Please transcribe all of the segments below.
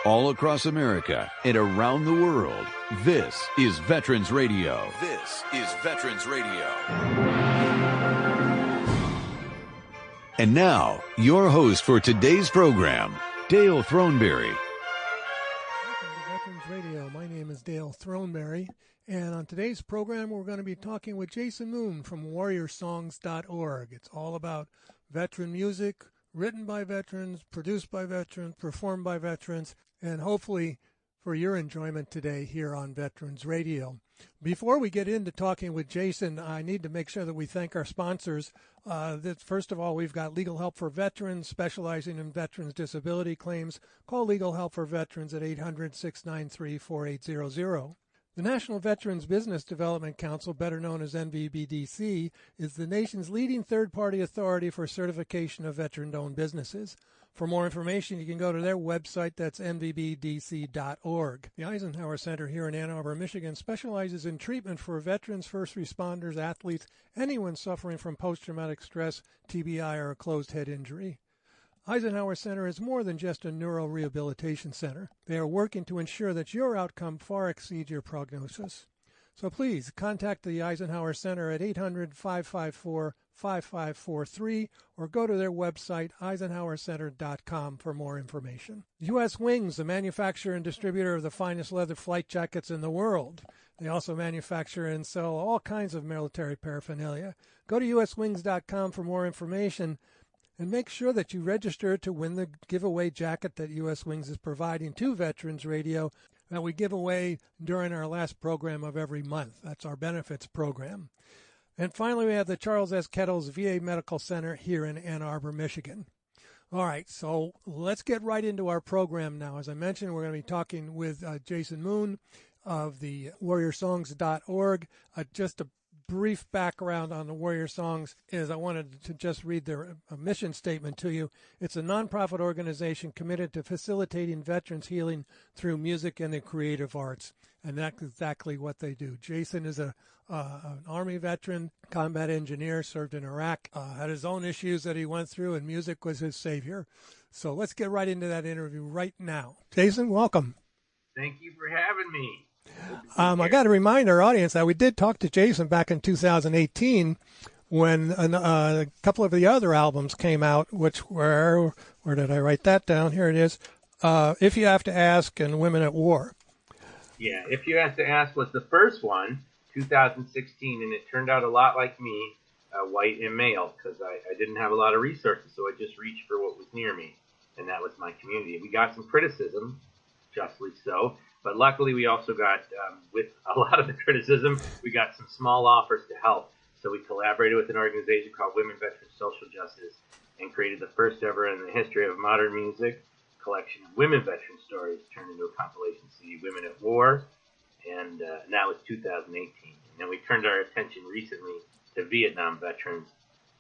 all across America and around the world. This is Veterans Radio. This is Veterans Radio. And now, your host for today's program, Dale Throneberry. Welcome to Veterans Radio. My name is Dale Throneberry, and on today's program, we're going to be talking with Jason Moon from warriorsongs.org. It's all about veteran music, written by veterans, produced by veterans, performed by veterans, and hopefully for your enjoyment today here on Veterans Radio. Before we get into talking with Jason, I need to make sure that we thank our sponsors. First of all, we've got Legal Help for Veterans, specializing in veterans' disability claims. Call Legal Help for Veterans at 800-693-4800. The National Veterans Business Development Council, better known as NVBDC, is the nation's leading third-party authority for certification of veteran-owned businesses. For more information, you can go to their website. That's nvbdc.org. The Eisenhower Center here in Ann Arbor, Michigan, specializes in treatment for veterans, first responders, athletes, anyone suffering from post-traumatic stress, TBI, or a closed head injury. Eisenhower Center is more than just a neurorehabilitation center. They are working to ensure that your outcome far exceeds your prognosis. So please contact the Eisenhower Center at 800-554-5543 or go to their website, eisenhowercenter.com, for more information. U.S. Wings, the manufacturer and distributor of the finest leather flight jackets in the world. They also manufacture and sell all kinds of military paraphernalia. Go to uswings.com for more information. And make sure that you register to win the giveaway jacket that U.S. Wings is providing to Veterans Radio that we give away during our last program of every month. That's our benefits program. And finally, we have the Charles S. Kettles VA Medical Center here in Ann Arbor, Michigan. All right, so let's get right into our program now. As I mentioned, we're going to be talking with Jason Moon of the warriorsongs.org. Just a brief background on the Warrior Songs is I wanted to just read their mission statement to you. It's a nonprofit organization committed to facilitating veterans healing through music and the creative arts, and that's exactly what they do. Jason is an Army veteran, combat engineer, served in Iraq, had his own issues that he went through, and music was his savior. So let's get right into that interview right now. Jason, welcome. Thank you for having me. I got to remind our audience that we did talk to Jason back in 2018 when a couple of the other albums came out, which were, where did I write that down? Here it is, If You Have to Ask and Women at War. Yeah, If You Have to Ask was the first one, 2016, and it turned out a lot like me, white and male, because I didn't have a lot of resources, so I just reached for what was near me, and that was my community. We got some criticism, justly so. But luckily, we also got, with a lot of the criticism, we got some small offers to help. So we collaborated with an organization called Women Veterans Social Justice and created the first ever in the history of modern music collection of women veteran stories turned into a compilation CD, Women at War, and that was 2018. And then we turned our attention recently to Vietnam veterans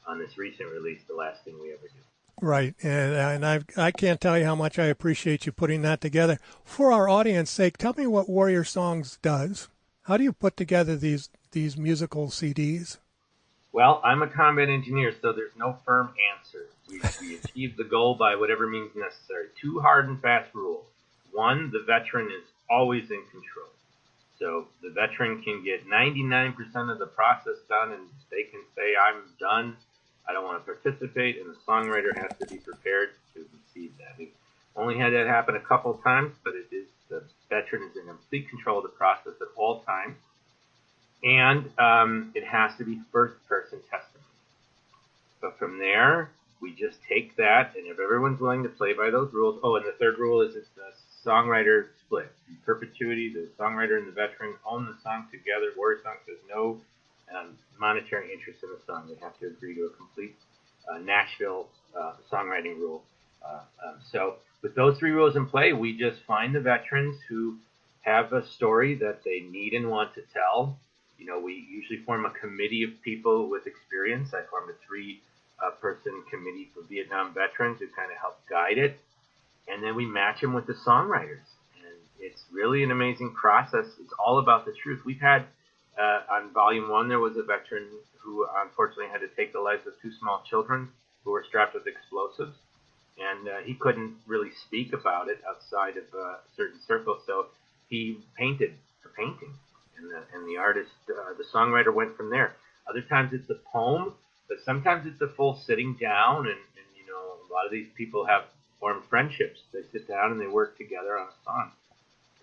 on this recent release, The Last Thing We Ever Do. Right, and I can't tell you how much I appreciate you putting that together. For our audience sake, tell me what Warrior Songs does. How do you put together these musical CDs? Well, I'm a combat engineer, so there's no firm answer. We achieve the goal by whatever means necessary. Two hard and fast rules. One, the veteran is always in control. So the veteran can get 99% of the process done, and they can say, I'm done. I don't want to participate, and the songwriter has to be prepared to receive that. We've only had that happen a couple of times, but the veteran is in complete control of the process at all times, and it has to be first-person testimony. But from there, we just take that, and if everyone's willing to play by those rules, and the third rule is it's the songwriter split. In perpetuity, the songwriter and the veteran own the song together. Warrior Songs has no monetary interest in the song. They have to agree to a complete Nashville songwriting rule. So with those three rules in play, we just find the veterans who have a story that they need and want to tell. You know, we usually form a committee of people with experience. I formed a three-person committee for Vietnam veterans who kind of help guide it. And then we match them with the songwriters. And it's really an amazing process. It's all about the truth. We've had on Volume 1, there was a veteran who unfortunately had to take the lives of two small children who were strapped with explosives. and he couldn't really speak about it outside of certain circles, so he painted a painting, and the artist, the songwriter, went from there. Other times it's a poem, but sometimes it's a full sitting down, and a lot of these people have formed friendships. They sit down and they work together on a song.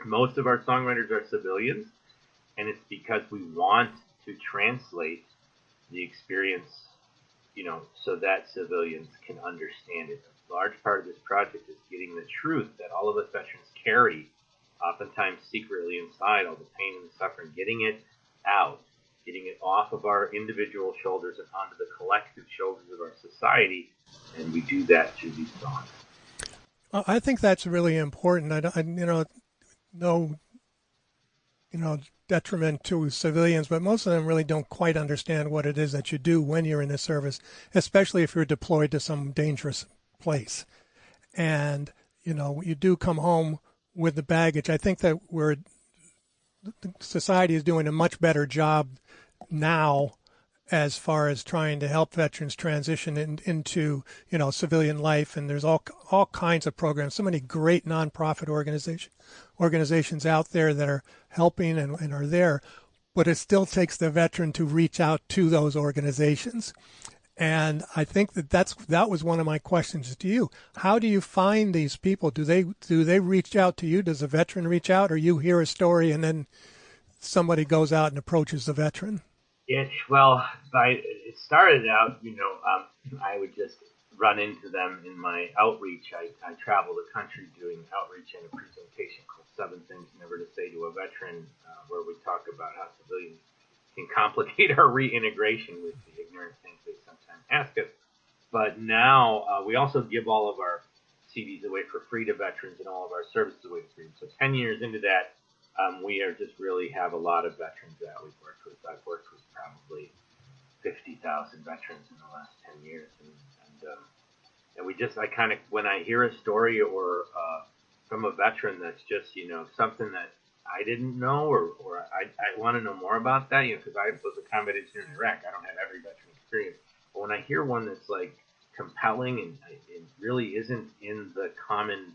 Most of our songwriters are civilians, and it's because we want to translate the experience, so that civilians can understand it. A large part of this project is getting the truth that all of us veterans carry, oftentimes secretly inside, all the pain and the suffering, getting it out, getting it off of our individual shoulders and onto the collective shoulders of our society, and we do that through these songs. I think that's really important. No detriment to civilians, but most of them really don't quite understand what it is that you do when you're in the service, especially if you're deployed to some dangerous place. And, you do come home with the baggage. I think that society is doing a much better job now as far as trying to help veterans transition into civilian life, and there's all kinds of programs. So many great nonprofit organizations out there that are helping and are there, but it still takes the veteran to reach out to those organizations. And I think that was one of my questions to you. How do you find these people? Do they reach out to you? Does a veteran reach out, or you hear a story and then somebody goes out and approaches the veteran? It started out, I would just run into them in my outreach. I travel the country doing outreach and a presentation called 7 Things Never to Say to a Veteran, where we talk about how civilians can complicate our reintegration with the ignorant things they sometimes ask us. But now we also give all of our CDs away for free to veterans and all of our services away for free. So 10 years into that, we are just really have a lot of veterans that we've worked with. I've worked with probably 50,000 veterans in the last 10 years. And we just, when I hear a story or from a veteran that's just, something that I didn't know or I want to know more about that, because I was a combat engineer in Iraq. I don't have every veteran experience. But when I hear one that's like compelling and it really isn't in the common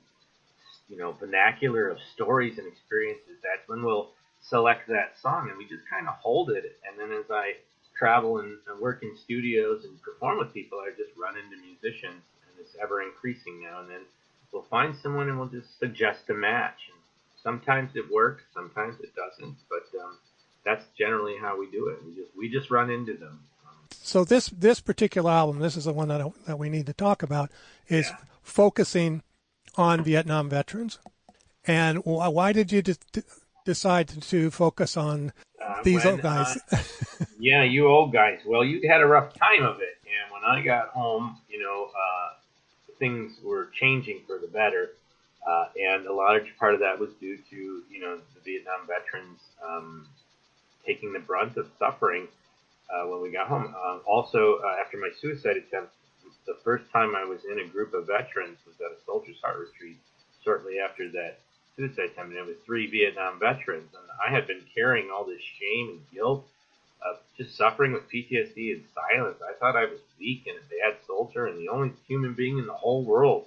vernacular of stories and experiences, that's when we'll select that song and we just kind of hold it. And then as I travel and work in studios and perform with people, I just run into musicians, and it's ever increasing now. And then we'll find someone and we'll just suggest a match. And sometimes it works, sometimes it doesn't, but that's generally how we do it. We just run into them. So this particular album, this is the one that we need to talk about, is focusing on Vietnam veterans. And why did you decide to focus on these old guys? You old guys. Well, you had a rough time of it. And when I got home, things were changing for the better. And a large part of that was due to, the Vietnam veterans taking the brunt of suffering when we got home. Also, after my suicide attempt, the first time I was in a group of veterans was at a Soldier's Heart retreat shortly after that suicide attempt, and it was 3 Vietnam veterans. And I had been carrying all this shame and guilt of just suffering with PTSD in silence. I thought I was weak and a bad soldier and the only human being in the whole world,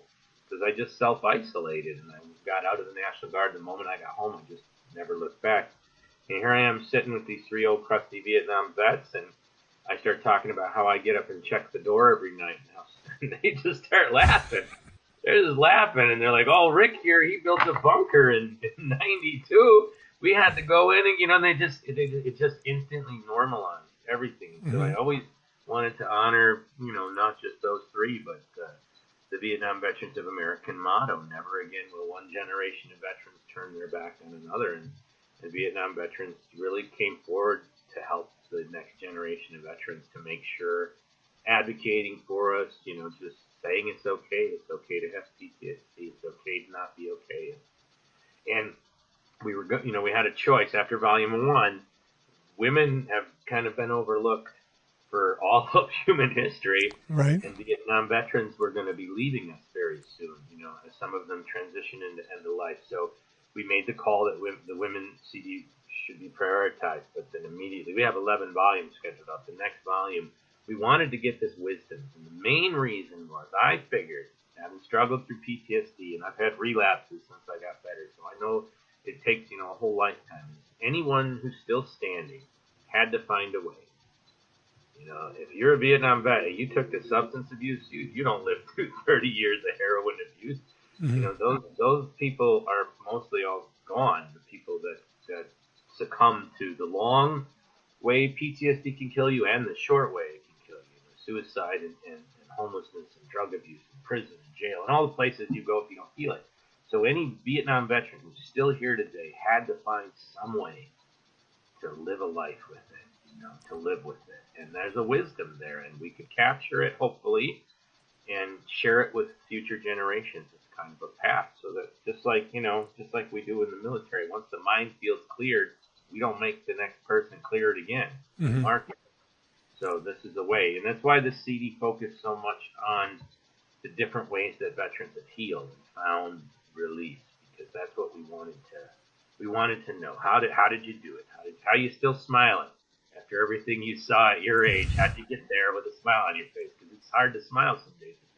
because I just self-isolated, and I got out of the National Guard the moment I got home. I just never looked back. And here I am sitting with these 3 old crusty Vietnam vets, and I start talking about how I get up and check the door every night. And they just start laughing. They're just laughing, and they're like, "Oh, Rick here, he built a bunker in '92. We had to go in, and it just instantly normalized everything." Mm-hmm. So I always wanted to honor, not just those 3, but the Vietnam Veterans of American motto: "Never again will one generation of veterans turn their back on another." And the Vietnam veterans really came forward to help the next generation of veterans, to make sure, advocating for us, just saying it's okay to have PTSD, it's okay to not be okay. And we had a choice after Volume 1. Women have kind of been overlooked for all of human history, right? And Vietnam veterans were going to be leaving us very soon, as some of them transition into end of life. So we made the call that the women CD should be prioritized, but then immediately, we have 11 volumes scheduled up. The next volume, we wanted to get this wisdom. And the main reason was, I figured, having struggled through PTSD, and I've had relapses since I got better, so I know it takes, a whole lifetime. Anyone who's still standing had to find a way. If you're a Vietnam vet and you took the substance abuse, you don't live through 30 years of heroin abuse. Those people are mostly all gone. The people that succumb to the long way PTSD can kill you and the short way it can kill you. Suicide and homelessness and drug abuse and prison and jail and all the places you go if you don't feel it. So any Vietnam veteran who's still here today had to find some way to live a life with it, to live with it. And there's a wisdom there, and we could capture it, hopefully, and share it with future generations as kind of a path. So that just like we do in the military, once the minefield's cleared, we don't make the next person clear it again. Mm-hmm. Mark it. So this is a way. And that's why this CD focused so much on the different ways that veterans have healed and found release, because that's what we wanted to know. How did you do it? How are you still smiling after everything you saw at your age? How did you get there with a smile on your face? Because it's hard to smile some days with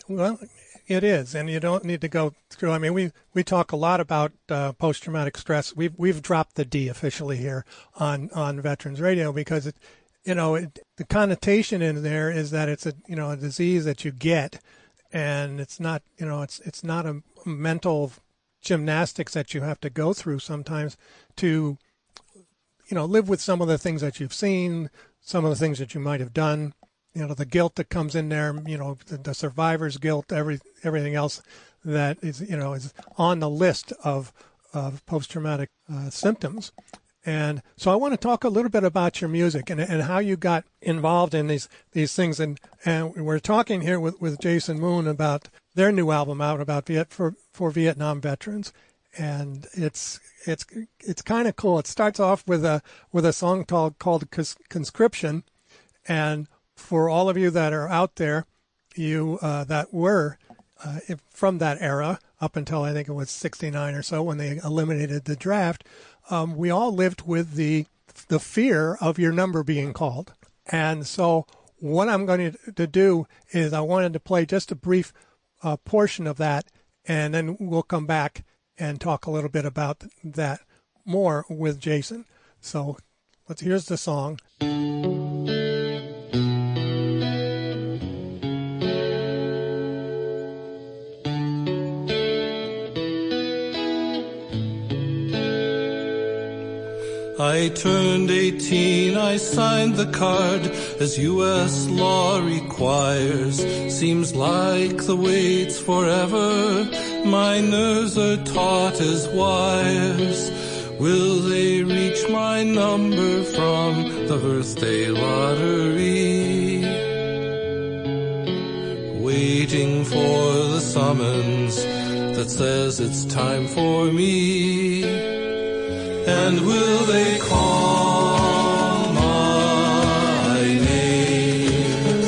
PTSD. It is, and you don't need to go through. I mean, we talk a lot about post-traumatic stress. We've dropped the D officially here on Veterans Radio because the connotation in there is that it's a disease that you get, and it's not it's not a mental gymnastics that you have to go through sometimes to live with some of the things that you've seen, some of the things that you might have done, the guilt that comes in there, the survivor's guilt, everything else that is on the list of post-traumatic symptoms. And so I want to talk a little bit about your music and how you got involved in these things. And we're talking here with Jason Moon about their new album out about for Vietnam veterans. And it's kind of cool. It starts off with a song called Conscription. And for all of you that are out there, you that were from that era up until I think it was 69 or so when they eliminated the draft, we all lived with the fear of your number being called. And so what I'm going to do is I wanted to play just a brief portion of that, and then we'll come back and talk a little bit about that more with Jason. So here's the song. I turned 18, I signed the card as U.S. law requires. Seems like the wait's forever, my nerves are taut as wires. Will they reach my number from the birthday lottery? Waiting for the summons that says it's time for me. And will they call my name?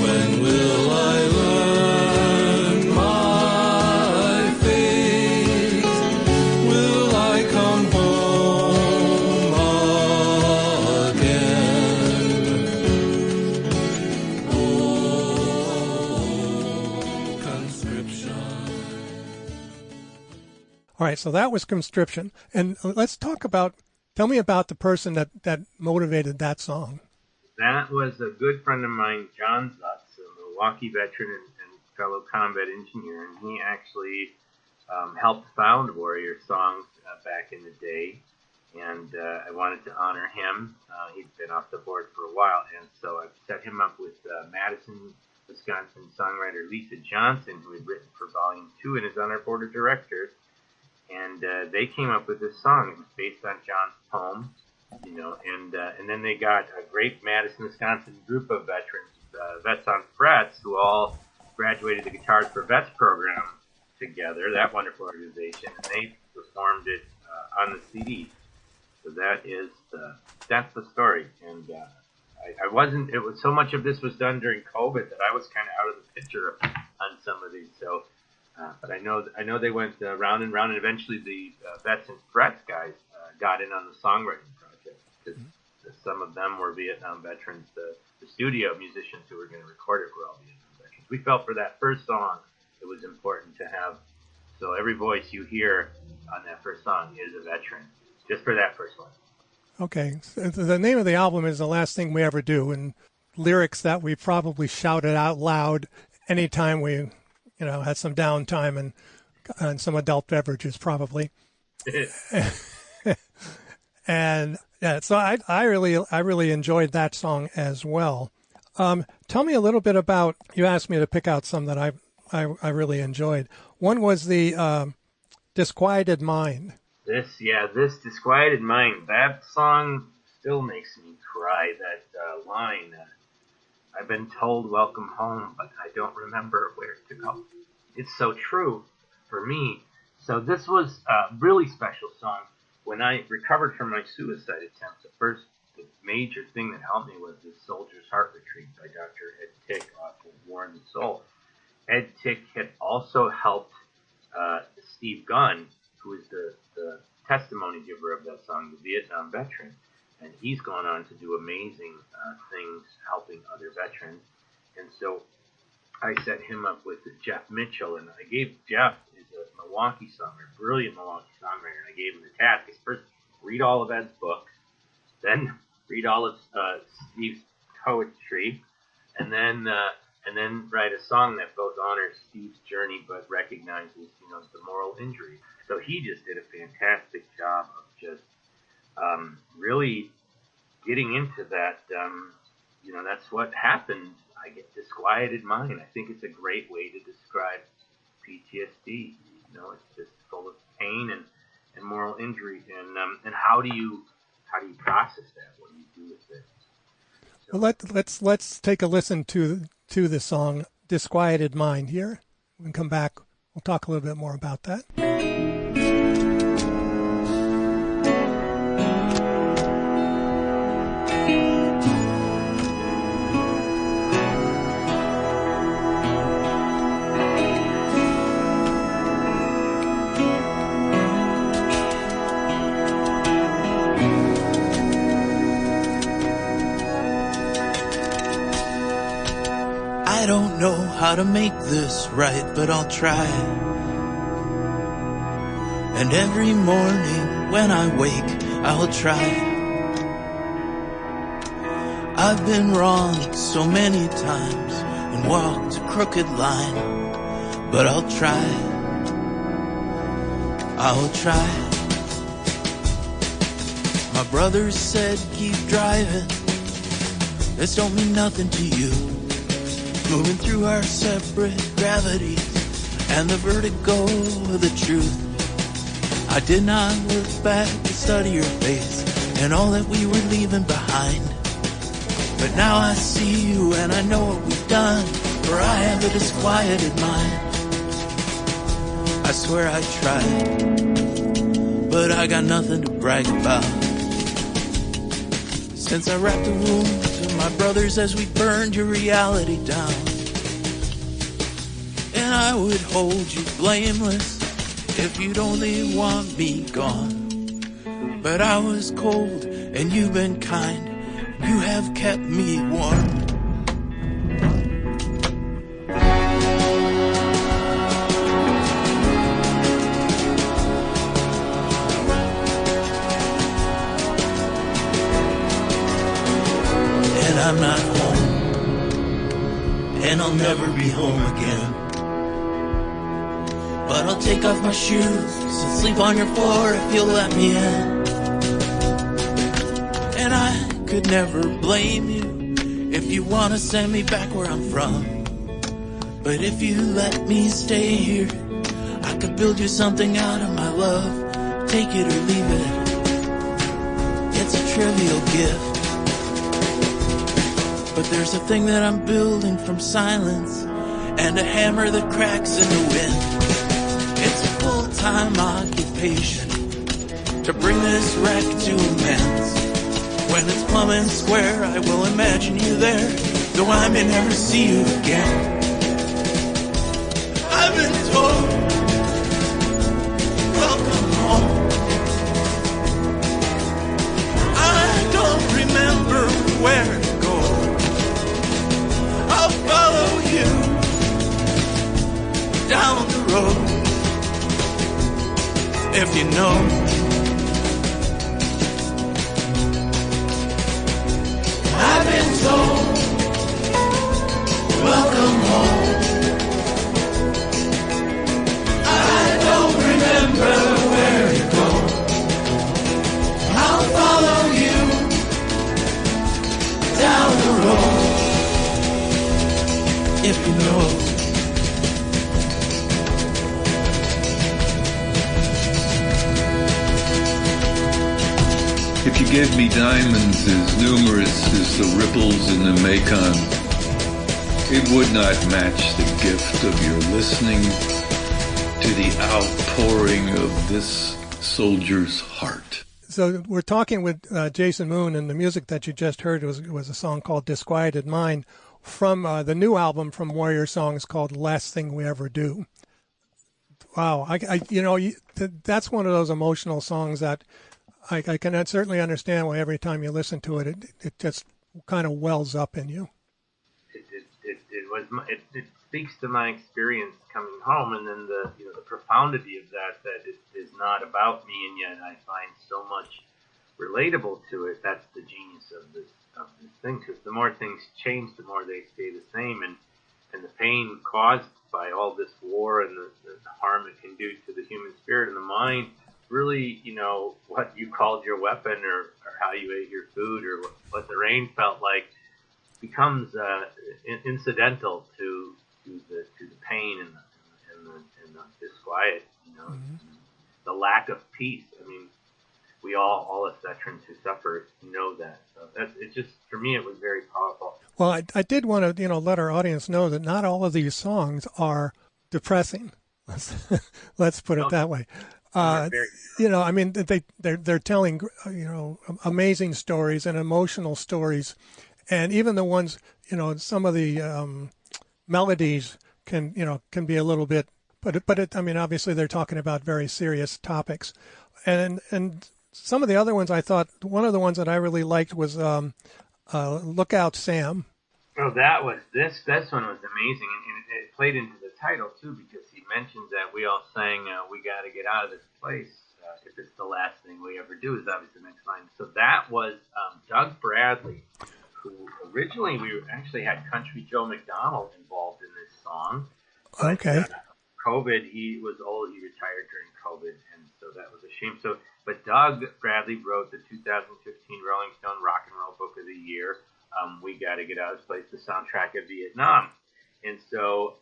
When will I learn my fate? Will I come home again? Oh, conscription. All right, so that was Conscription. And let's tell me about the person that motivated that song. That was a good friend of mine, John Zutz, a Milwaukee veteran and fellow combat engineer, and he actually helped found Warrior Songs back in the day, and I wanted to honor him. He'd been off the board for a while, and so I set him up with Madison, Wisconsin songwriter Lisa Johnson, who had written for Volume 2 and is on our board of directors. And they came up with this song. It was based on John's poem, and then they got a great Madison, Wisconsin group of veterans, Vets on Frets, who all graduated the Guitars for Vets program together, that wonderful organization, and they performed it on the CD. So that's the story. And I wasn't, it was so much of this was done during COVID that I was kind of out of the picture on some of these. So, but I know they went round and round, and eventually the Vets and Frets guys got in on the songwriting project because some of them were Vietnam veterans. The studio musicians who were going to record it were all Vietnam veterans. we felt for that first song, it was important to have. So every voice you hear on that first song is a veteran, just for that first one. Okay. So the name of the album is The Last Thing We Ever Do, and lyrics that we probably shouted out loud anytime we, had some downtime and some adult beverages, probably. And yeah, so I really enjoyed that song as well. Tell me a little bit about. You asked me to pick out some that I really enjoyed. One was the Disquieted Mind. This Disquieted Mind. That song still makes me cry. That line. I've been told welcome home, but I don't remember where to go. It's so true for me. So this was a really special song. When I recovered from my suicide attempt, the major thing that helped me was the Soldier's Heart Retreat by Dr. Ed Tick off of War and the Soul. Ed Tick had also helped Steve Gunn, who is the testimony giver of that song, the Vietnam veteran. And he's gone on to do amazing things helping other veterans. And so I set him up with Jeff Mitchell, and I gave Jeff, who's a Milwaukee songwriter, brilliant Milwaukee songwriter, and I gave him the task is first read all of Ed's books, then read all of Steve's poetry, and then write a song that both honors Steve's journey but recognizes, the moral injury. So he just did a fantastic job of just really getting into that. That's what happened. I get disquieted mind. I think it's a great way to describe PTSD. It's just full of pain and moral injury. And how do you process that? What do you do with it? So, well, let's take a listen to the song "Disquieted Mind" here. When we come back, we'll talk a little bit more about that. I don't know how to make this right, but I'll try. And every morning when I wake, I'll try. I've been wrong so many times and walked a crooked line, but I'll try. I'll try. My brother said keep driving. This don't mean nothing to you. Moving through our separate gravities and the vertigo of the truth. I did not look back to study your face and all that we were leaving behind. But now I see you and I know what we've done, for I have a disquieted mind. I swear I tried, but I got nothing to brag about. Since I wrapped a wound to my brothers as we burned your reality down. And I would hold you blameless if you'd only want me gone. But I was cold and you've been kind. You have kept me warm. And I'm not home, and I'll never be home again. But I'll take off my shoes and sleep on your floor if you'll let me in. And I could never blame you if you want to send me back where I'm from. But if you let me stay here, I could build you something out of my love. Take it or leave it. It's a trivial gift. But there's a thing that I'm building from silence and a hammer that cracks in the wind. It's a full-time occupation to bring this wreck to amends. When it's plumb and square, I will imagine you there, though I may never see you again. I've been told, welcome home. I don't remember where to go. I'll follow you if you know. I've been told, welcome home. I don't remember where to go. I'll follow you down the road, if you know. If you gave me diamonds as numerous as the ripples in the Mekong, it would not match the gift of your listening to the outpouring of this soldier's heart. So we're talking with Jason Moon, and the music that you just heard was a song called Disquieted Mind from the new album from Warrior Songs called Last Thing We Ever Do. Wow. That's one of those emotional songs that I can certainly understand why every time you listen to it, it just kind of wells up in you. It speaks to my experience coming home, and then the profundity of that it is not about me, and yet I find so much relatable to it. That's the genius of this thing, because the more things change, the more they stay the same, and the pain caused by all this war and the harm it can do to the human spirit and the mind. Really, what you called your weapon, or how you ate your food, or what the rain felt like, becomes incidental to the pain and the disquiet, the lack of peace. I mean, we all as veterans who suffer know that. So it's just, for me, it was very powerful. Well, I did want to let our audience know that not all of these songs are depressing. Let's put it that way. They're telling, amazing stories and emotional stories, and even the ones, some of the melodies can be a little bit, but obviously they're talking about very serious topics, and some of the other ones I thought, one of the ones that I really liked was Look Out Sam. Oh, this one was amazing, and it played into the title too, because he mentioned that we all sang, we got to get out of this place. If it's the last thing we ever do, is obviously the next line. So that was Doug Bradley, who originally we actually had Country Joe McDonald involved in this song. Okay. COVID, he was old, he retired during COVID, and so that was a shame. But Doug Bradley wrote the 2015 Rolling Stone Rock and Roll Book of the Year, We Gotta Get Out of This Place, the soundtrack of Vietnam. And so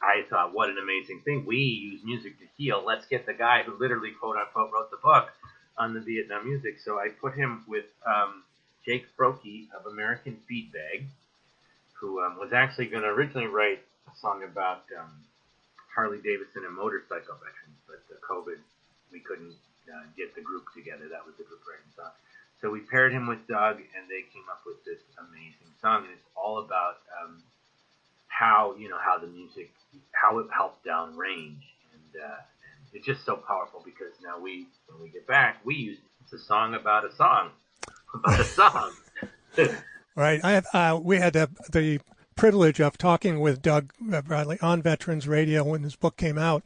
I thought, what an amazing thing. We use music to heal. Let's get the guy who literally, quote unquote, wrote the book on the Vietnam music. So I put him with Jake Froke of American Feedbag, who was actually going to originally write a song about Harley Davidson and motorcycle veterans, but COVID, we couldn't get the group together. That was the group writing song. So we paired him with Doug, and they came up with this amazing song. And it's all about how the music, how it helped downrange, and it's just so powerful, because now when we get back, we use it's a song about a song about a song. Right. We had the privilege of talking with Doug Bradley on Veterans Radio when his book came out.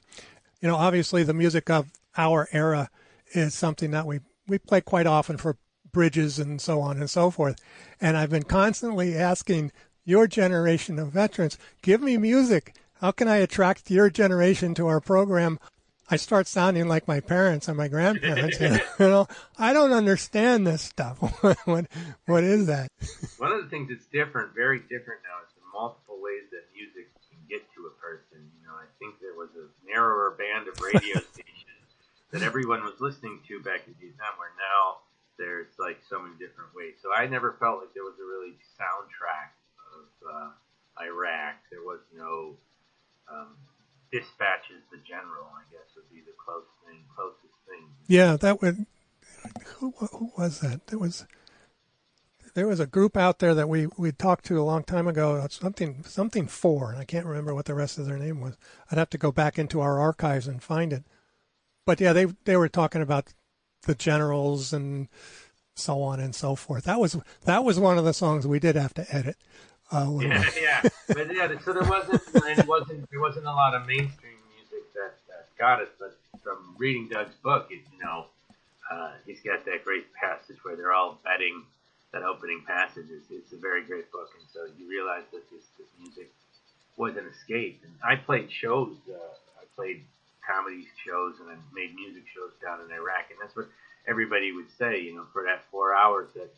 Obviously the music of our era is something that we play quite often for bridges and so on and so forth. And I've been constantly asking your generation of veterans, give me music. How can I attract your generation to our program? I start sounding like my parents and my grandparents. I don't understand this stuff. What is that? One of the things that's different, very different now, is the multiple ways that music can get to a person. I think there was a narrower band of radio stations that everyone was listening to back in Vietnam, where now there's like so many different ways. So I never felt like there was a really soundtrack of Iraq. There was no Dispatches the General, I guess, would be the closest thing. Yeah, that would. Who was that? There was a group out there that we talked to a long time ago. Something 4, and I can't remember what the rest of their name was. I'd have to go back into our archives and find it. But yeah, they were talking about the generals and so on and so forth. That was one of the songs we did have to edit. But so there wasn't a lot of mainstream music that got us, but from reading Doug's book, he's got that great passage where they're all betting that opening passage. It's a very great book, and so you realize that this music was an escape. And I played shows. I played comedy shows, and I made music shows down in Iraq, and that's what everybody would say, for that 4 hours that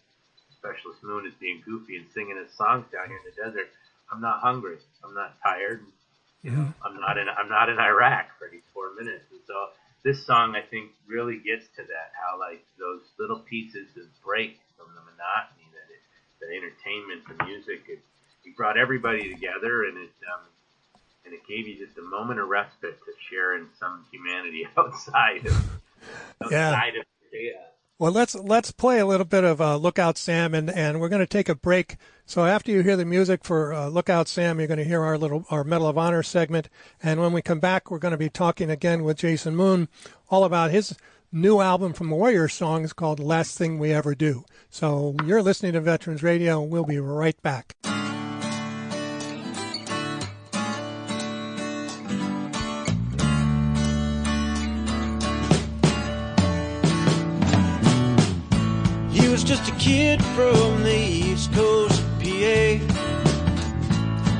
Specialist Moon is being goofy and singing his songs down here in the desert. I'm not hungry. I'm not tired. I'm not in Iraq for these 4 minutes. And so this song, I think, really gets to that, how like those little pieces of break from the monotony, that entertainment, the music, it brought everybody together, and it gave you just a moment of respite to share in some humanity outside of Well, let's play a little bit of Lookout Sam, and we're going to take a break. So after you hear the music for Lookout Sam, you're going to hear our Medal of Honor segment. And when we come back, we're going to be talking again with Jason Moon all about his new album from Warriors Songs called Last Thing We Ever Do. So you're listening to Veterans Radio, and we'll be right back. He was just a kid from the East Coast of PA.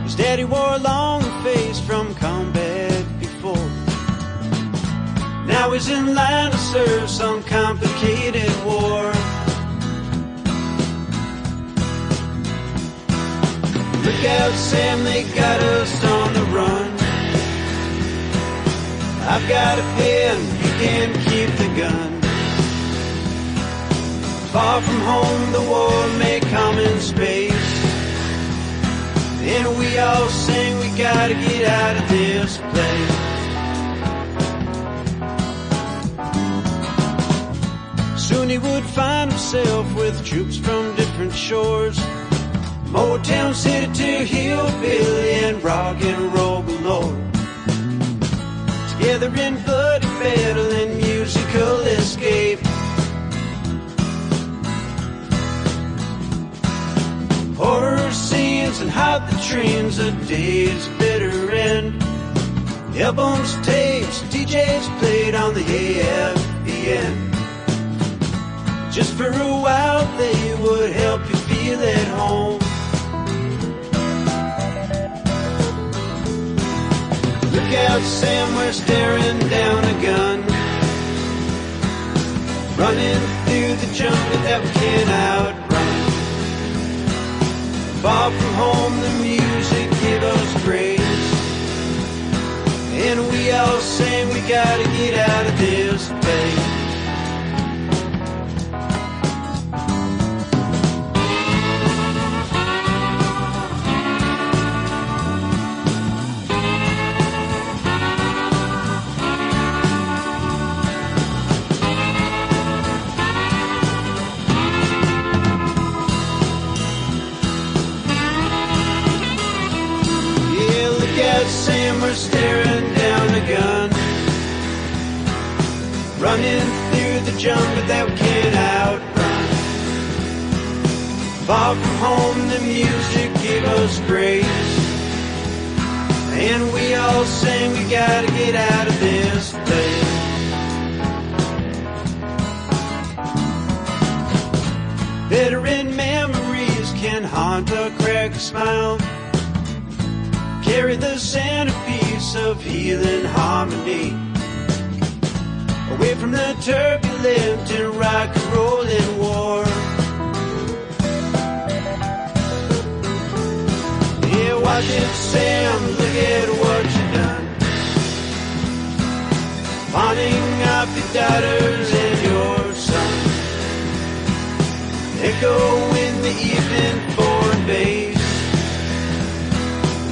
His daddy wore a long face from combat before. Now he's in line to serve some complicated war. Look out, Sam, they got us on the run. I've got a pen, you can keep the gun. Far from home, the war may come in space, and we all sing, we gotta get out of this place. Soon he would find himself with troops from different shores. Motown City to hillbilly and rock and roll galore. Together in bloody battle and musical escape. Horror scenes and hot the trains, a day's bitter end. Albums, tapes, DJs played on the AFBN. Just for a while they would help you feel at home. Look out, Sam, we're staring down a gun. Running through the jungle that we can't outrun. Far from home, the music gave us grace, and we all sang, we gotta get out of this place. Sam, we're staring down a gun. Running through the jungle that we can't outrun. Far from home, the music gave us grace, and we all sang, we gotta get out of this place. Veteran memories can haunt a cracked smile. Carry the centerpiece of healing harmony, away from the turbulent and rock and rolling war. Yeah, watch it, Sam, look at what you done. Pawning off your daughters and your sons. Echo in the evening for bass,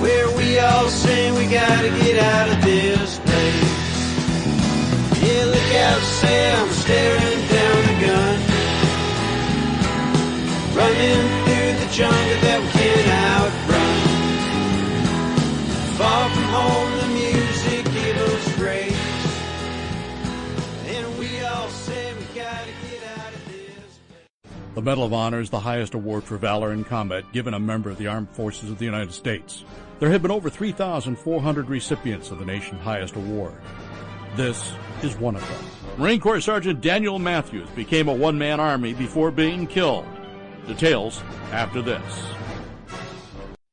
where we all sing, we gotta get out of this place. Yeah, look out, Sam, staring down a gun. Running through the jungle that we can't outrun. Far from home, the music gave us grace, and we all sing, we gotta get out of this place. The Medal of Honor is the highest award for valor in combat given a member of the Armed Forces of the United States. There have been over 3,400 recipients of the nation's highest award. This is one of them. Marine Corps Sergeant Daniel Matthews became a one-man army before being killed. Details after this.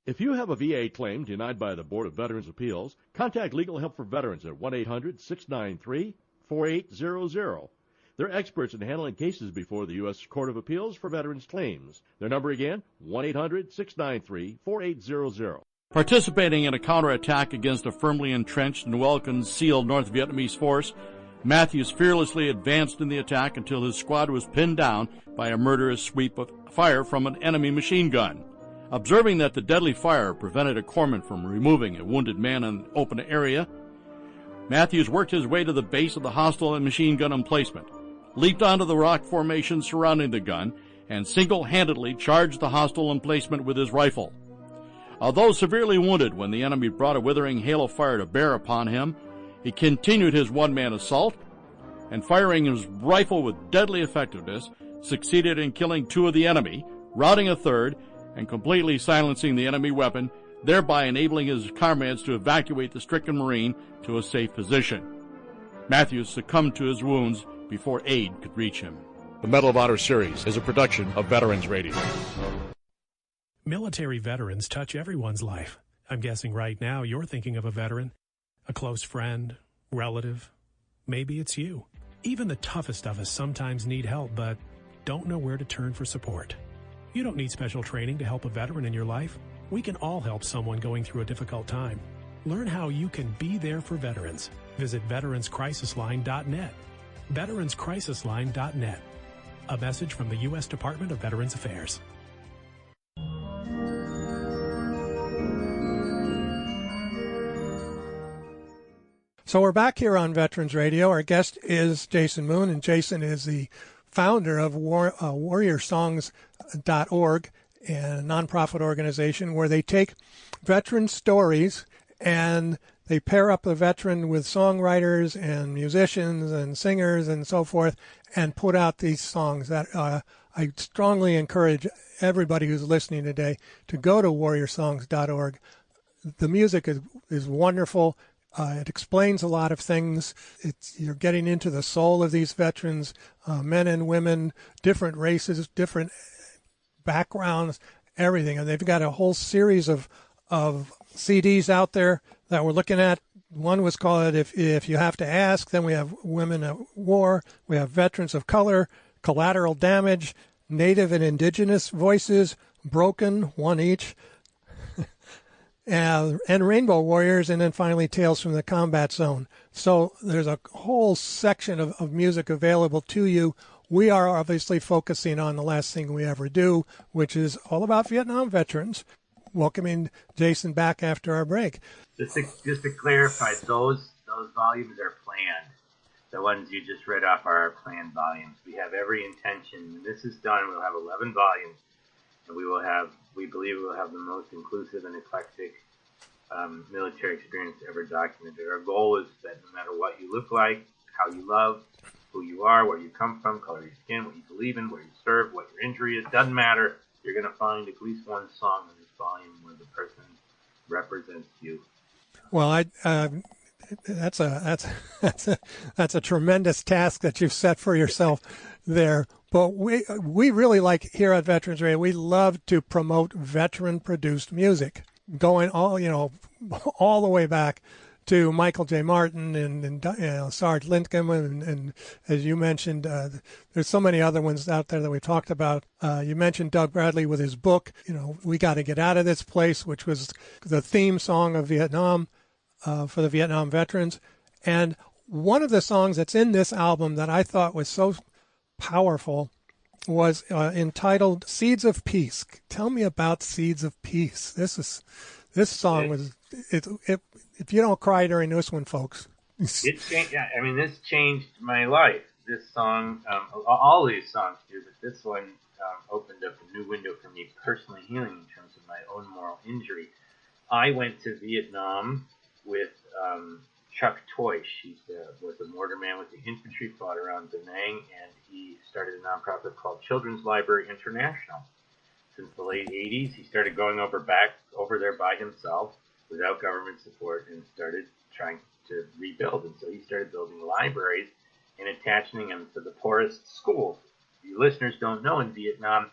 If you have a VA claim denied by the Board of Veterans' Appeals, contact Legal Help for Veterans at 1-800-693-4800. They're experts in handling cases before the U.S. Court of Appeals for Veterans Claims. Their number again, 1-800-693-4800. Participating in a counterattack against a firmly entrenched and well-concealed North Vietnamese force, Matthews fearlessly advanced in the attack until his squad was pinned down by a murderous sweep of fire from an enemy machine gun. Observing that the deadly fire prevented a corpsman from removing a wounded man in an open area, Matthews worked his way to the base of the hostile machine gun emplacement, leaped onto the rock formation surrounding the gun, and single-handedly charged the hostile emplacement with his rifle. Although severely wounded when the enemy brought a withering hail of fire to bear upon him, he continued his one-man assault, and firing his rifle with deadly effectiveness, succeeded in killing 2 of the enemy, routing a third, and completely silencing the enemy weapon, thereby enabling his comrades to evacuate the stricken Marine to a safe position. Matthews succumbed to his wounds before aid could reach him. The Medal of Honor series is a production of Veterans Radio. Military veterans touch everyone's life. I'm guessing right now you're thinking of a veteran, a close friend, relative. Maybe it's you. Even the toughest of us sometimes need help, but don't know where to turn for support. You don't need special training to help a veteran in your life. We can all help someone going through a difficult time. Learn how you can be there for veterans. Visit veteranscrisisline.net. veteranscrisisline.net. A message from the U.S. Department of Veterans Affairs. So we're back here on Veterans Radio. Our guest is Jason Moon, and Jason is the founder of warriorsongs.org, and a nonprofit organization where they take veteran stories and they pair up the veteran with songwriters and musicians and singers and so forth and put out these songs that I strongly encourage everybody who's listening today to go to warriorsongs.org. The music is wonderful. It explains a lot of things. You're getting into the soul of these veterans, men and women, different races, different backgrounds, everything. And they've got a whole series of CDs out there that we're looking at. One was called If You Have to Ask. Then we have Women at War. We have Veterans of Color, Collateral Damage, Native and Indigenous Voices, Broken, one each. And Rainbow Warriors, and then finally Tales from the Combat Zone. So there's a whole section of music available to you. We are obviously focusing on the last thing we ever do, which is all about Vietnam veterans. Welcoming Jason back after our break. Just to clarify, those volumes are planned. The ones you just read off are our planned volumes. We have every intention. When this is done, we'll have 11 volumes, and we believe we will have the most inclusive and eclectic military experience ever documented. Our goal is that no matter what you look like, how you love, who you are, where you come from, color of your skin, what you believe in, where you serve, what your injury is, doesn't matter. You're going to find at least one song in this volume where the person represents you. Well, that's a tremendous task that you've set for yourself there. But we really like here at Veterans Radio, we love to promote veteran-produced music, going all the way back to Michael J. Martin and Sarge Lindgren, and as you mentioned, there's so many other ones out there that we talked about. You mentioned Doug Bradley with his book, We Got to Get Out of This Place, which was the theme song of Vietnam for the Vietnam veterans. And one of the songs that's in this album that I thought was so powerful was entitled Seeds of Peace. Tell me about Seeds of Peace. This song was if you don't cry during this one, folks. It changed. I mean, this changed my life. This song, all these songs do, but this one opened up a new window for me personally healing in terms of my own moral injury. I went to Vietnam with Chuck Toish. He was a mortar man with the infantry, fought around Da Nang, and he started a nonprofit called Children's Library International. Since the late 80s, he started going over there by himself, without government support and started trying to rebuild. And so he started building libraries and attaching them to the poorest schools. You listeners don't know, in Vietnam,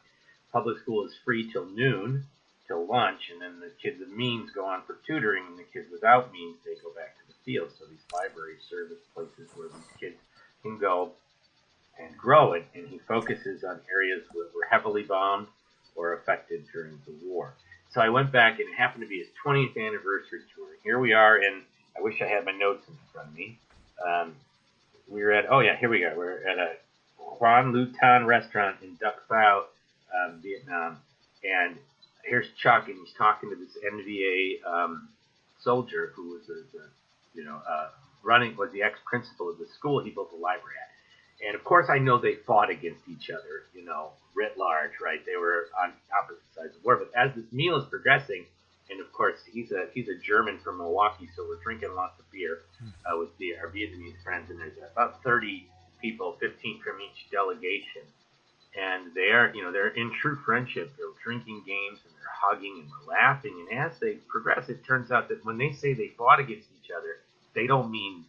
public school is free till noon, till lunch, and then the kids of means go on for tutoring, and the kids without means, they go back to the field. So these libraries serve as places where these kids can go and grow it. And he focuses on areas that were heavily bombed or affected during the war. So I went back, and it happened to be his 20th anniversary tour. Here we are, and I wish I had my notes in front of me. We were at, here we go. We're at a Quan Lu Tan restaurant in Duc Phao, Vietnam. And here's Chuck, and he's talking to this NVA soldier who was was the ex-principal of the school he built the library at. And of course, I know they fought against each other, writ large, right? They were on opposite sides of the war. But as this meal is progressing, and of course, he's a German from Milwaukee, so we're drinking lots of beer with our Vietnamese friends, and there's about 30 people, 15 from each delegation, and they're in true friendship. They're drinking games, and they're hugging, and we're laughing. And as they progress, it turns out that when they say they fought against each other, they don't mean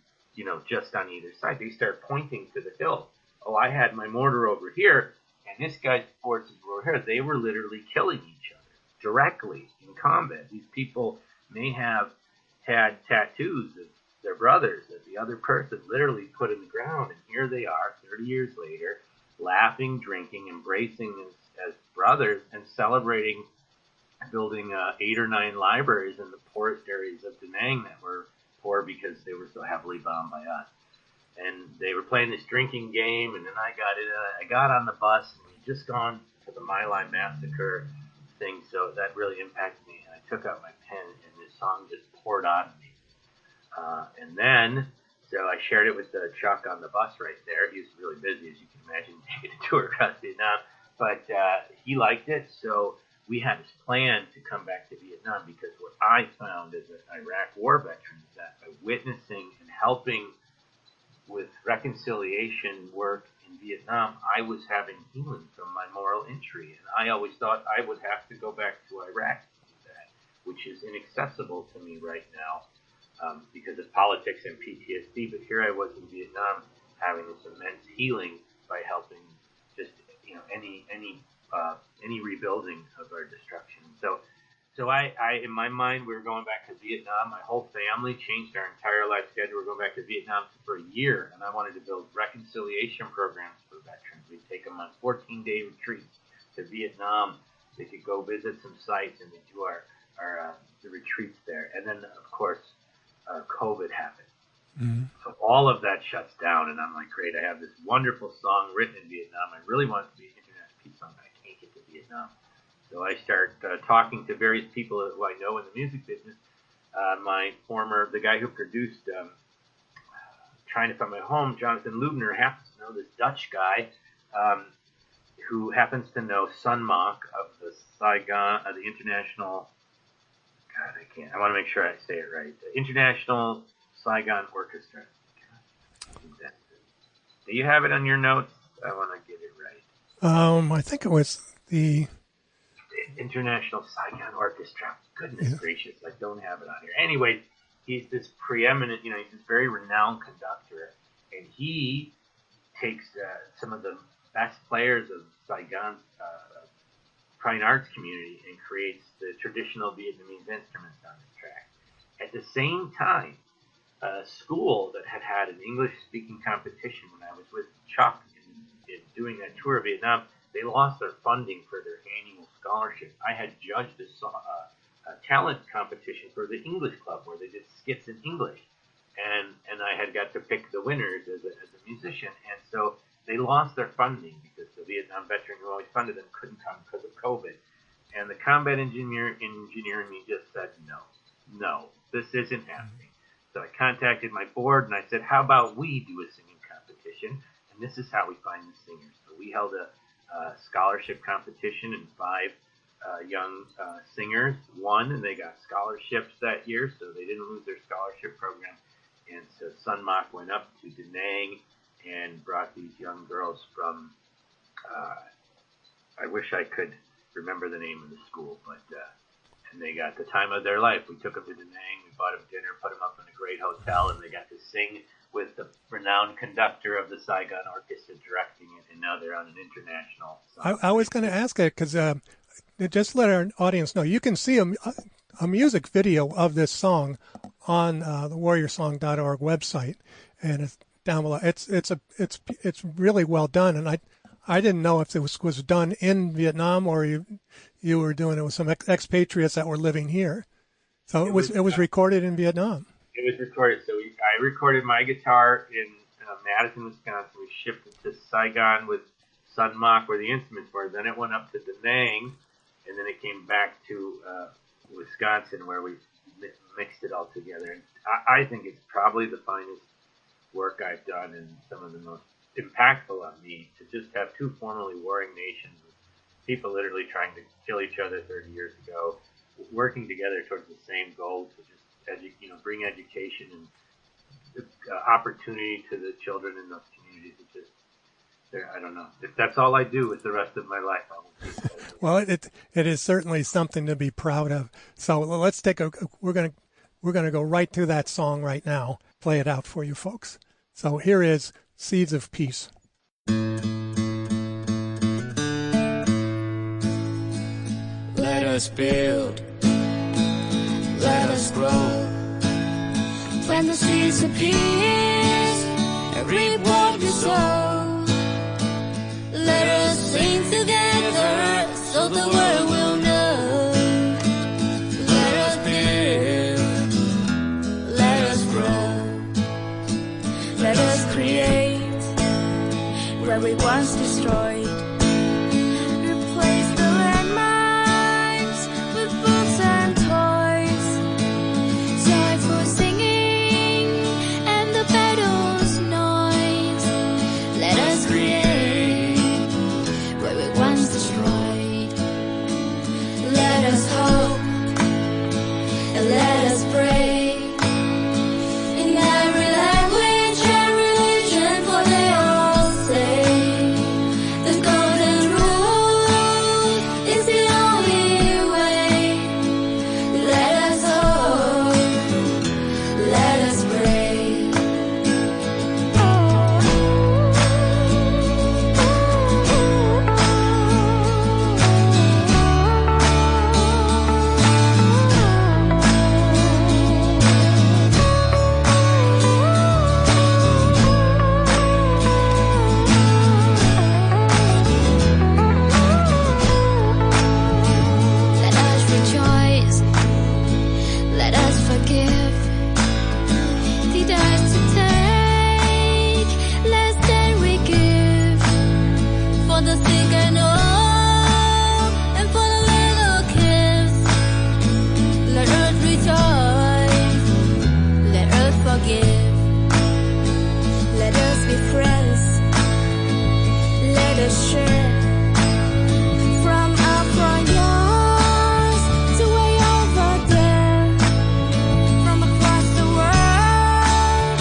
just on either side. They start pointing to the hill. Oh, I had my mortar over here, and this guy's forces were over here. They were literally killing each other directly in combat. These people may have had tattoos of their brothers that the other person literally put in the ground, and here they are 30 years later, laughing, drinking, embracing as brothers, and celebrating building 8 or 9 libraries in the poorest areas of Da Nang that were poor because they were so heavily bombed by us. And they were playing this drinking game, and then I got on the bus, and we'd just gone to the My Lai massacre thing, so that really impacted me. And I took out my pen, and this song just poured on me. And then, so I shared it with Chuck on the bus right there. He was really busy, as you can imagine, taking a tour across Vietnam. But he liked it, so we had this plan to come back to Vietnam, because what I found as an Iraq war veteran is that by witnessing and helping with reconciliation work in Vietnam, I was having healing from my moral injury. And I always thought I would have to go back to Iraq to do that, which is inaccessible to me right now because of politics and PTSD. But here I was in Vietnam having this immense healing by helping just any rebuilding of our destruction. So I in my mind, we were going back to Vietnam. My whole family changed our entire life schedule. We're going back to Vietnam for a year, and I wanted to build reconciliation programs for veterans. We'd take them on 14-day retreats to Vietnam. They could go visit some sites, and we'd do the retreats there. And then, of course, COVID happened. Mm-hmm. So all of that shuts down, and I'm like, great, I have this wonderful song written in Vietnam. I really want it to be an international peace song, but I can't get to Vietnam. So I start talking to various people who I know in the music business. The guy who produced Trying to Find My Home, Jonathan Lubner, happens to know this Dutch guy who happens to know Sun Mok of the Saigon, the International, I want to make sure I say it right, the International Saigon Orchestra. Do you have it on your notes? I want to get it right. I think it was the International Saigon Orchestra. Goodness gracious, I don't have it on here. Anyway, he's this preeminent, he's this very renowned conductor, and he takes some of the best players of Saigon's fine arts community and creates the traditional Vietnamese instruments on this track. At the same time, a school that had an English-speaking competition when I was with Chuck in doing that tour of Vietnam, they lost their funding for their annual scholarship. I had judged a talent competition for the English club where they did skits in English, and I had got to pick the winners as a musician. And so they lost their funding because the Vietnam veteran who always funded them couldn't come because of COVID. And the combat engineer in me just said, no, this isn't happening. So I contacted my board and I said, how about we do a singing competition? And this is how we find the singers. So we held a scholarship competition, and 5 young singers won, and they got scholarships that year, so they didn't lose their scholarship program. And so Sun Mok went up to Da Nang and brought these young girls from, I wish I could remember the name of the school, but and they got the time of their life. We took them to Da Nang, we bought them dinner, put them up in a great hotel, and they got to sing with the renowned conductor of the Saigon Orchestra directing it, and now they're on an international song. I was going to ask it because just let our audience know, you can see a music video of this song on the warriorsong.org website, and it's down below. It's really well done, and I didn't know if it was done in Vietnam or you were doing it with some expatriates that were living here. So it was recorded in Vietnam. It was recorded. So I recorded my guitar in Madison, Wisconsin. We shipped it to Saigon with Sun Mok, where the instruments were. Then it went up to Da Nang, and then it came back to Wisconsin, where we mixed it all together. And I think it's probably the finest work I've done, and some of the most impactful on me, to just have two formerly warring nations, with people literally trying to kill each other 30 years ago, working together towards the same goal to just bring education and opportunity to the children in those communities. It's just, I don't know. If that's all I do with the rest of my life, I will do it. Well, it is certainly something to be proud of. So let's we're gonna go right to that song right now. Play it out for you folks. So here is Seeds of Peace. Let us build, let us grow, plant the seeds of peace, and reap what we sow. Let us sing together, so the world will know. Let us build, let us grow, let us create where we once destroyed. Replace the landmines with books and toys, joyful singing and the battle's noise. Let us create where we once destroyed. Let us hope and let us pray. In every language and religion, for they all say the golden rule is the only way. Let us hope, let us pray. Let us rejoice, let us forgive. He dies to take less than we give, for the sick and old, and for the little kids. Let earth rejoice, let earth forgive. Let us be friends, let us share. From our front yards to way over there, from across the world,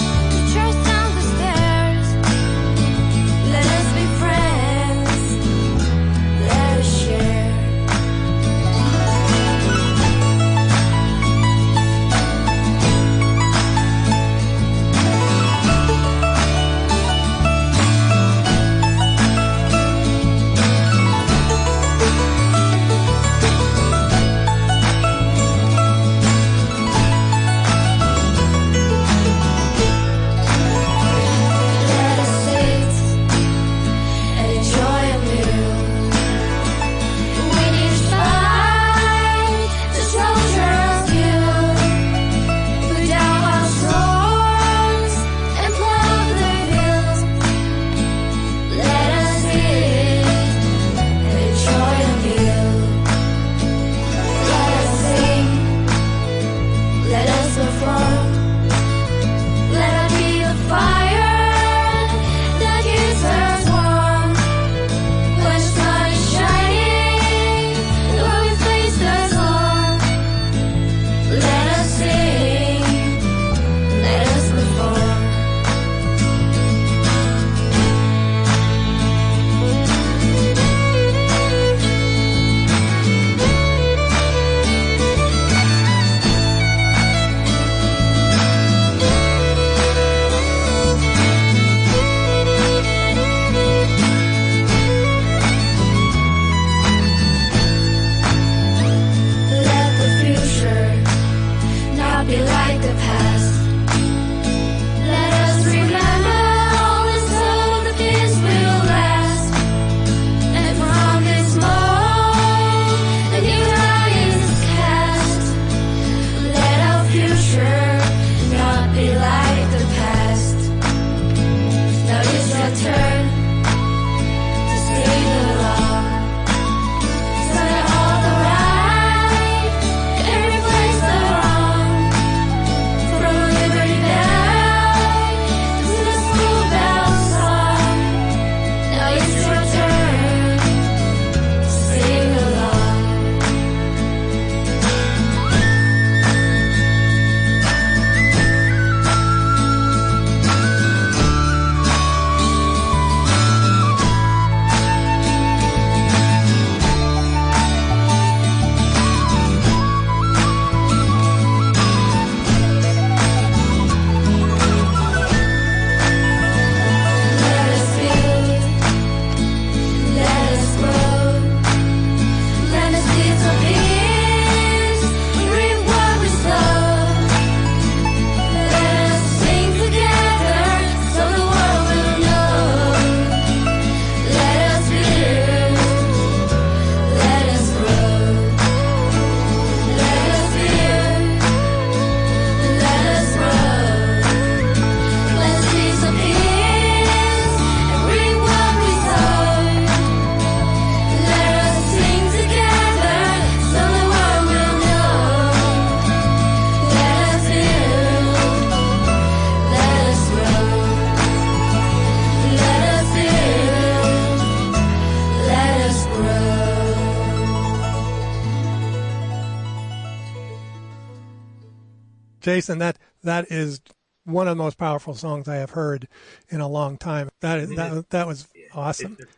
Jason, that is one of the most powerful songs I have heard in a long time. That was awesome. It's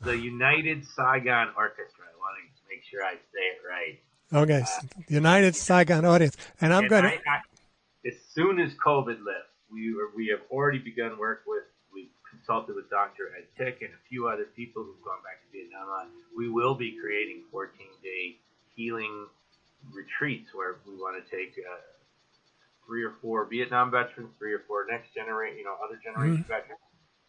the United Saigon Orchestra. I want to make sure I say it right. Okay, United Saigon Audience. And I'm going to... As soon as COVID lifts, we have already begun work with, we consulted with Dr. Ed Tick and a few other people who've gone back to Vietnam. We will be creating 14-day healing retreats where we want to take 3 or 4 Vietnam veterans, 3 or 4 next generation, other generation veterans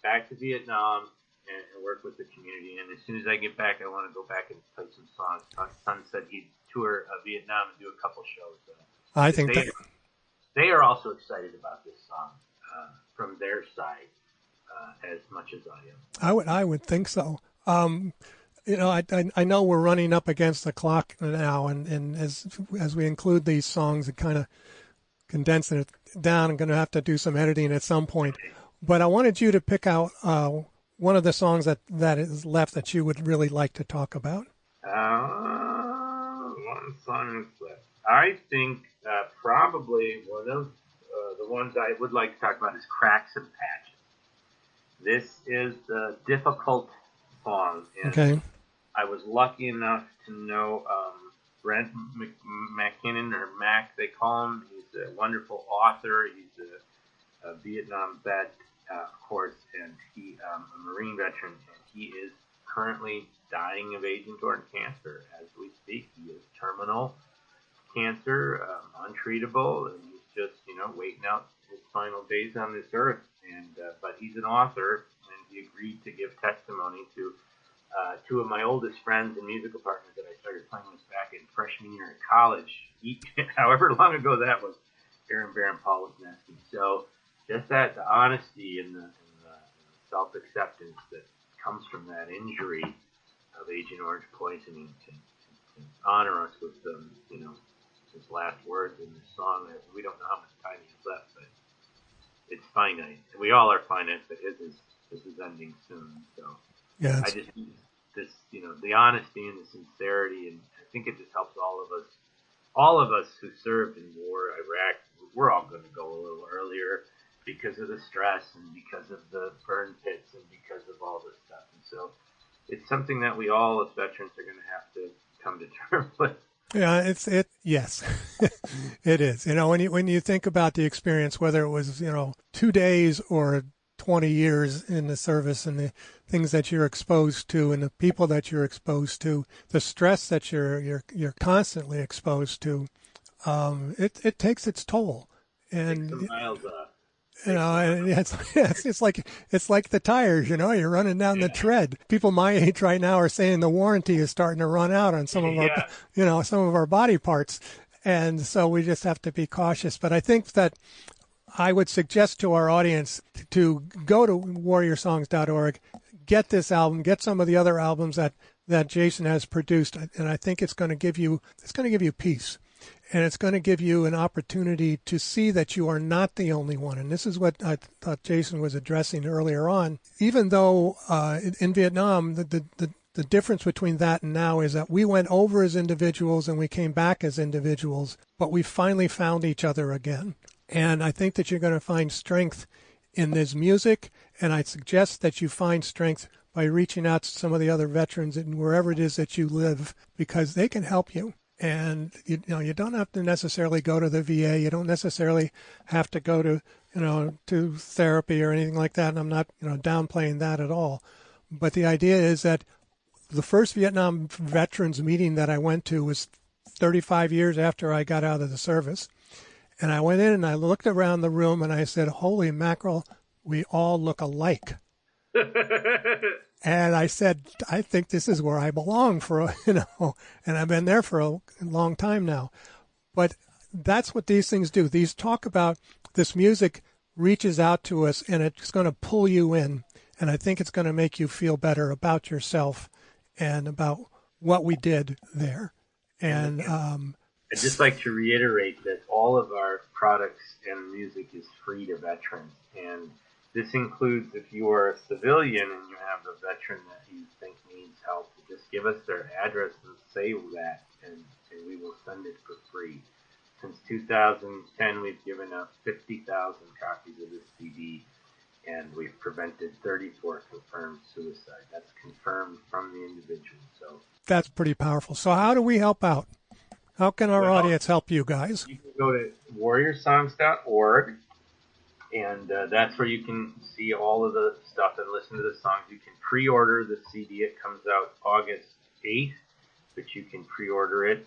back to Vietnam and work with the community. And as soon as I get back, I want to go back and play some songs. My son said he'd tour Vietnam and do a couple shows. I think they are also excited about this song from their side as much as I am. I would think so. I know we're running up against the clock now, and as we include these songs and kind of condensing it down, I'm going to have to do some editing at some point. But I wanted you to pick out one of the songs that is left that you would really like to talk about. One song is left. I think probably one of the ones I would like to talk about is Cracks and Patches. This is the difficult song. And okay. I was lucky enough to know Brent McKinnon, or Mac, they call him. He's a wonderful author. He's a Vietnam vet, of course, and he a Marine veteran, and he is currently dying of Agent Orange cancer as we speak. He is terminal cancer, untreatable, and he's just, waiting out his final days on this earth. And but he's an author, and he agreed to give testimony to 2 of my oldest friends and musical partners that I started playing with back in freshman year at college. However long ago that was, Aaron Bear and Paul Wisniewski. So just that, the honesty and the self-acceptance that comes from that injury of Agent Orange poisoning can honor us with his last words in this song. We don't know how much time he has left, but it's finite. We all are finite, but his is ending soon. So yeah, I just this, the honesty and the sincerity, and I think it just helps all of us who served in war, Iraq. We're all going to go a little earlier because of the stress and because of the burn pits and because of all this stuff. And so it's something that we all as veterans are going to have to come to terms with. Yeah, yes, it is. When you think about the experience, whether it was 2 days or 20 years in the service, and the things that you're exposed to, and the people that you're exposed to, the stress that you're constantly exposed to, it takes its toll. And takes some miles off. It's like the tires, you're running down the tread. People my age right now are saying the warranty is starting to run out on some of our, some of our body parts. And so we just have to be cautious. But I think that I would suggest to our audience to go to warriorsongs.org, get this album, get some of the other albums that Jason has produced. And I think it's going to give you peace. And it's going to give you an opportunity to see that you are not the only one. And this is what I thought Jason was addressing earlier on. Even though in Vietnam, the difference between that and now is that we went over as individuals and we came back as individuals, but we finally found each other again. And I think that you're going to find strength in this music. And I suggest that you find strength by reaching out to some of the other veterans and wherever it is that you live, because they can help you. And you don't have to necessarily go to the VA. You don't necessarily have to go to to therapy or anything like that. And I'm not downplaying that at all. But the idea is that the first Vietnam veterans meeting that I went to was 35 years after I got out of the service. And I went in and I looked around the room and I said, "Holy mackerel, we all look alike." And I said, I think this is where I belong and I've been there for a long time now. But that's what these things do. These talk about this music reaches out to us and it's going to pull you in. And I think it's going to make you feel better about yourself and about what we did there. And I'd just like to reiterate that all of our products and music is free to veterans. And this includes if you are a civilian and you have a veteran that you think needs help, just give us their address and say that, and we will send it for free since 2010, we've given out 50,000 copies of this CD, and we've prevented 34 confirmed suicide. That's confirmed from the individual. So that's pretty powerful. So how do we help out? How can our audience help you guys? You can go to warriorsongs.org, and that's where you can see all of the stuff and listen to the songs. You can pre-order the CD. It comes out August 8th, but you can pre-order it,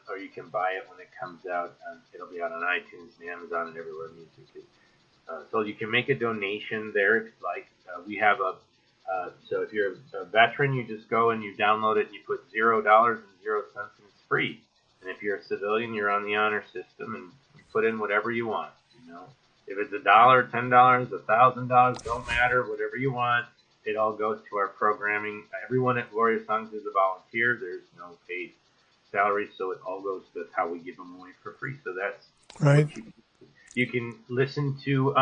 or you can buy it when it comes out. It'll be out on iTunes and Amazon and everywhere music is. So you can make a donation there if you'd like. We have so if you're a veteran, you just go and you download it and you put $0.00 and it's free. And if you're a civilian, you're on the honor system and you put in whatever you want. If it's $1, $10, $1,000, don't matter. Whatever you want, it all goes to our programming. Everyone at Warrior Songs is a volunteer. There's no paid salary, so it all goes. That's how we give them away for free. So that's right. You can listen to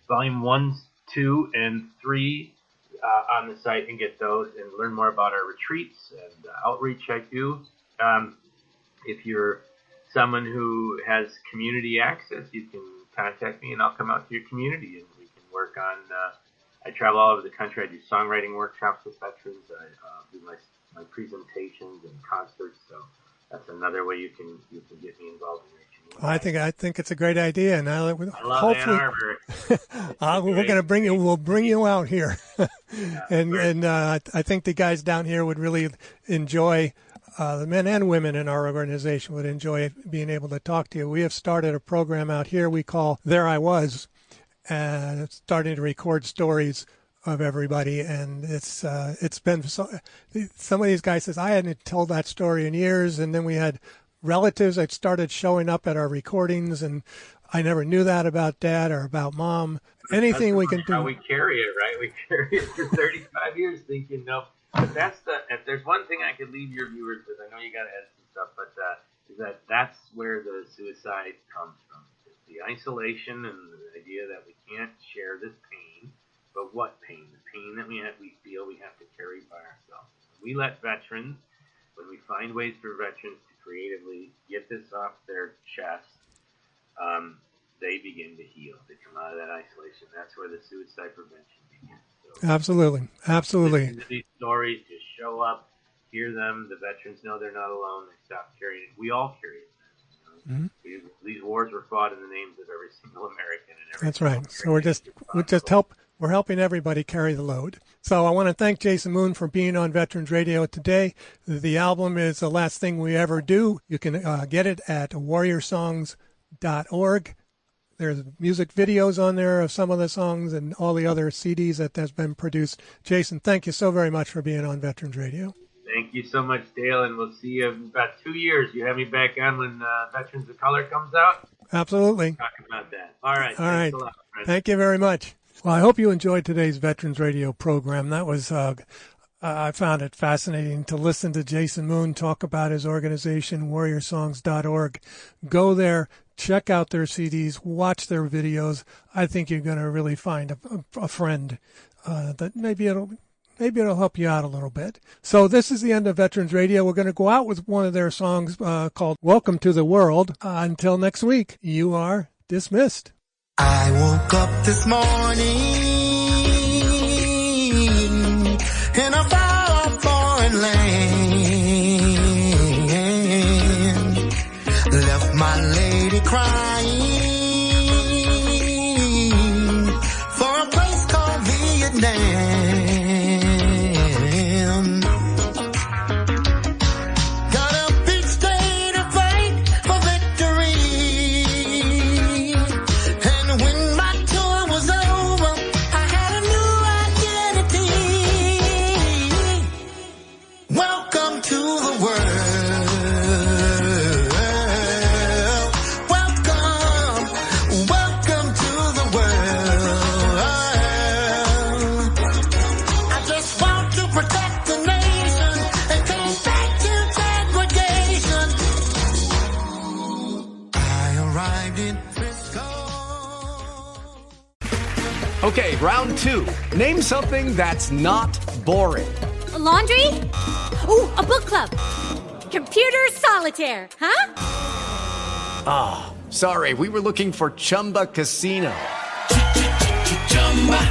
volume 1, 2, and 3 on the site and get those and learn more about our retreats and outreach I do. If you're someone who has community access, you can contact me and I'll come out to your community and we can work on, I travel all over the country. I do songwriting workshops with veterans. I do my presentations and concerts. So that's another way you can get me involved in your community. I think it's a great idea, and I love hopefully Ann Arbor. we're going to bring you. We'll bring you out here, Yeah, and I think the guys down here would really enjoy. The men and women in our organization would enjoy being able to talk to you. We have started a program out here we call There I Was, and it's starting to record stories of everybody. And it's been some of these guys says I hadn't told that story in years, and then we had relatives that started showing up at our recordings, and I never knew that about Dad or about Mom. Anything we can do. How we carry it, right? We carry it for 35 years, thinking no. But if there's one thing I could leave your viewers with, I know you got to add some stuff, but is that's where the suicide comes from. It's the isolation and the idea that we can't share this pain, but what pain? The pain that we feel we have to carry by ourselves. We let veterans, when we find ways for veterans to creatively get this off their chest, they begin to heal. They come out of that isolation. That's where the suicide prevention begins. Absolutely. Listen to these stories, just show up, hear them. The veterans know they're not alone. They stop carrying it. We all carry it. Mm-hmm. These wars were fought in the names of every single American. That's right. So we're helping everybody carry the load. So I want to thank Jason Moon for being on Veterans Radio today. The album is The Last Thing We Ever Do. You can get it at warriorsongs.org. There's music videos on there of some of the songs and all the other CDs that has been produced. Jason, thank you so very much for being on Veterans Radio. Thank you so much, Dale, and we'll see you in about 2 years. You have me back on when Veterans of Color comes out? Absolutely. Talk about that. All right. Thanks a lot, friend. Thank you very much. Well, I hope you enjoyed today's Veterans Radio program. That was I found it fascinating to listen to Jason Moon talk about his organization, warriorsongs.org. Go there. Check out their CDs, watch their videos. I think you're going to really find a friend that maybe it'll help you out a little bit. So this is the end of Veterans Radio. We're going to go out with one of their songs called Welcome to the World. Until next week, you are dismissed. I woke up this morning in a far foreign land. Left my lady crying for a place called Vietnam. Got a big state to fight for victory. And when my tour was over, I had a new identity. Welcome to the world. Okay, round 2. Name something that's not boring. A laundry? Ooh, a book club. Computer solitaire, huh? Ah, sorry, we were looking for Chumba Casino.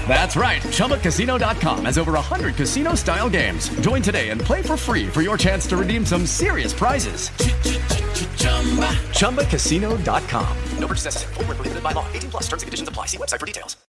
That's right. ChumbaCasino.com has over 100 casino-style games. Join today and play for free for your chance to redeem some serious prizes. ChumbaCasino.com. No purchase necessary. Void where prohibited by law. 18+ terms and conditions apply. See website for details.